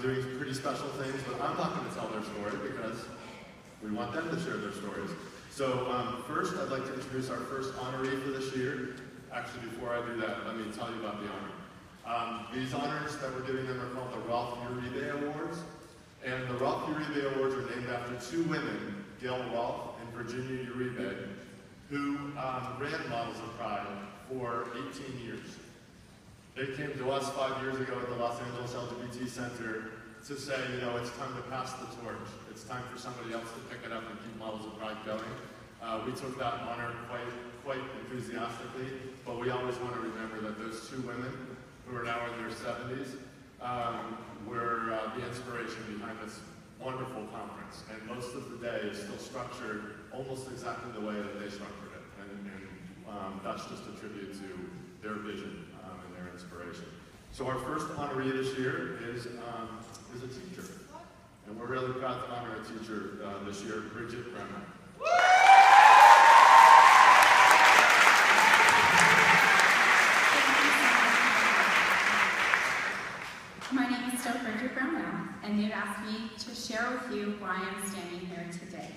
doing pretty special things, but I'm not going to tell their story because we want them to share their stories. So first, I'd like to introduce our first honoree for this year. Actually, before I do that, let me tell you about the honor. These honors that we're giving them are called the Ralph Uribe Awards. And the Ralph Uribe Awards are named after two women, Gail Rolfe and Virginia Uribe, who ran Models of Pride for 18 years. They came to us 5 years ago at the Los Angeles LGBT Center to say, you know, it's time to pass the torch. It's time for somebody else to pick it up and keep Models of Pride going. We took that honor quite enthusiastically, but we always want to remember that those two women, who are now in their 70s, were the inspiration behind this wonderful conference. And most of the day is still structured almost exactly the way that they structured it. And that's just a tribute to their vision and their inspiration. So our first honoree this year is a teacher. And we're really proud to honor a teacher this year, Bridget Brownell. My name is still Bridget Brownell, and they've asked me to share with you why I'm standing here today.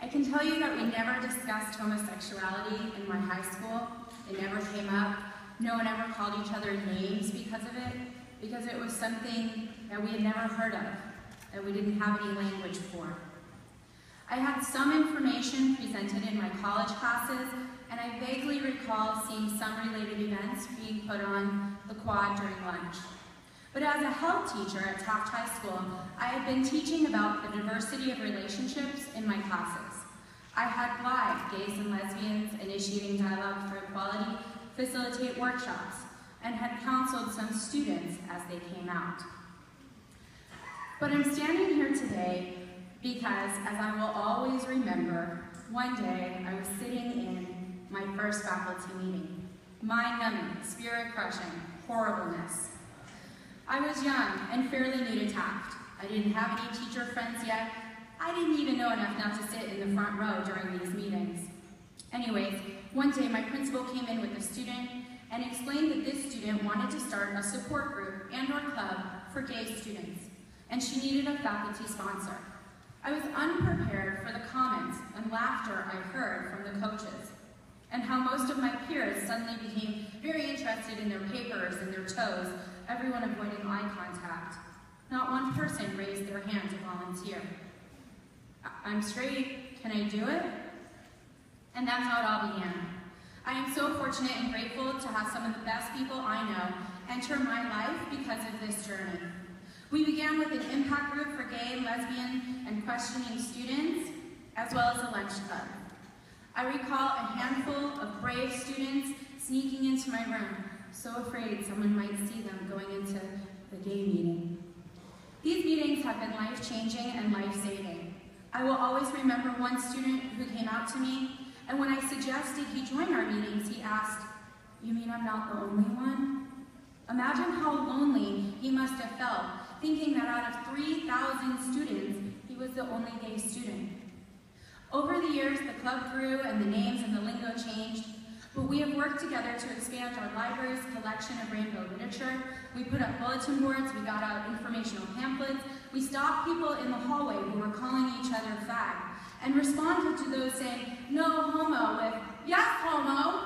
I can tell you that we never discussed homosexuality in my high school. It never came up. No one ever called each other names because of it, because it was something that we had never heard of, that we didn't have any language for. I had some information presented in my college classes, and I vaguely recall seeing some related events being put on the quad during lunch. But as a health teacher at Taft High School, I had been teaching about the diversity of relationships in my classes. I had live gays and lesbians initiating dialogue for equality facilitate workshops, and had counseled some students as they came out. But I'm standing here today because, as I will always remember, one day I was sitting in my first faculty meeting. Mind-numbing, spirit-crushing, horribleness. I was young and fairly new to Taft. I didn't have any teacher friends yet. I didn't even know enough not to sit in the front row during these meetings. Anyways, one day my principal came in with a student and explained that this student wanted to start a support group and/or club for gay students, and she needed a faculty sponsor. I was unprepared for the comments and laughter I heard from the coaches, and how most of my peers suddenly became very interested in their papers and their toes, everyone avoiding eye contact. Not one person raised their hand to volunteer. I'm straight, can I do it? And that's how it all began. I am so fortunate and grateful to have some of the best people I know enter my life because of this journey. We began with an impact group for gay, lesbian, and questioning students, as well as a lunch club. I recall a handful of brave students sneaking into my room, so afraid someone might see them going into the gay meeting. These meetings have been life-changing and life-saving. I will always remember one student who came out to me, and when I suggested he join our meetings, he asked, "You mean I'm not the only one?" Imagine how lonely he must have felt, thinking that out of 3,000 students, he was the only gay student. Over the years, the club grew and the names and the lingo changed, but we have worked together to expand our library's collection of rainbow literature. We put up bulletin boards, we got out informational pamphlets, we stopped people in the hallway who were calling each other fag, and responded to those saying, "No homo," with, "Yes, homo."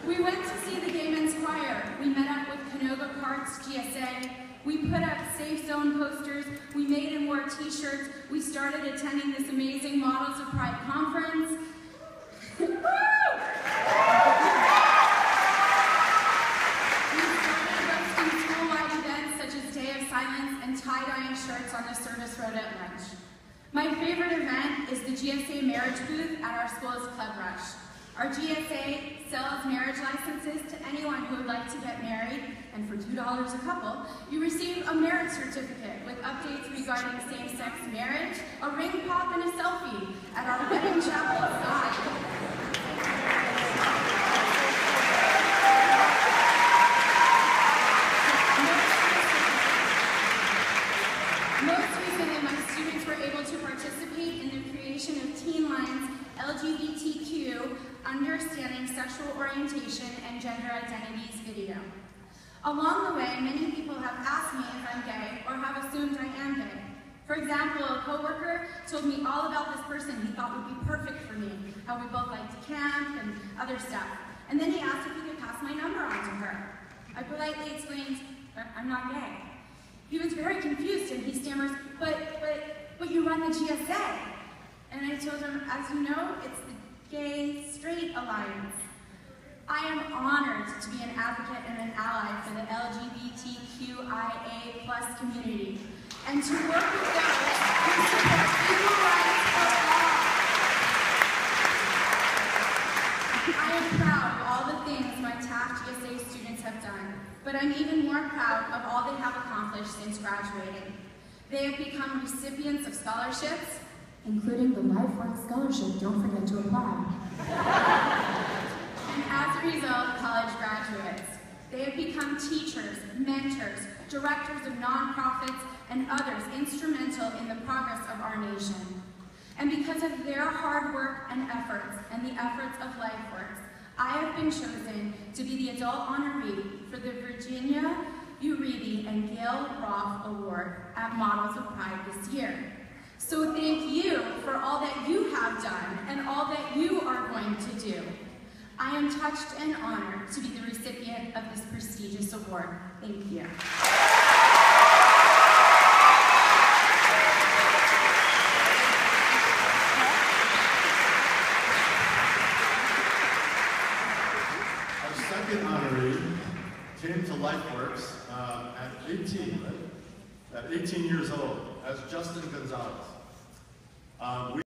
We went to see the Gay Men's Choir. We met up with Canoga Parks GSA. We put up Safe Zone posters. We made and wore t-shirts. We started attending this amazing Models of Pride conference. We started hosting school-wide events such as Day of Silence and tie-dyeing shirts on the service road at lunch. My favorite event is the GSA marriage booth at our school's Club Rush. Our GSA sells marriage licenses to anyone who would like to get married, and for $2 a couple, you receive a marriage certificate with updates regarding same-sex marriage, a ring pop, and a selfie at our wedding chapel outside. Most recently, my students were able to participate in the creation of Teen Line's LGBTQ Understanding Sexual Orientation and Gender Identities video. Along the way, many people have asked me if I'm gay or have assumed I am gay. For example, a coworker told me all about this person he thought would be perfect for me, how we both like to camp and other stuff. And then he asked if he could pass my number on to her. I politely explained, I'm not gay. He was very confused and he stammers, but you run the GSA. And I told him, as you know, it's the Gay-Straight Alliance. I am honored to be an advocate and an ally for the LGBTQIA+ community, and to work with those who support equal rights for all. I am proud of all the things my TAF GSA students have done, but I'm even more proud of all they have accomplished since graduating. They have become recipients of scholarships, including the LifeWorks Scholarship, don't forget to apply. And as a result, college graduates. They have become teachers, mentors, directors of nonprofits, and others instrumental in the progress of our nation. And because of their hard work and efforts the efforts of LifeWorks, I have been chosen to be the adult honoree for the Virginia Uribe and Gail Roth Award at Models of Pride this year. So thank you for all that you have done and all that you are going to do. I am touched and honored to be the recipient of this prestigious award. Thank you. Our second honoree came to LifeWorks at 18, right? At 18 years old, as Justin Gonzalez.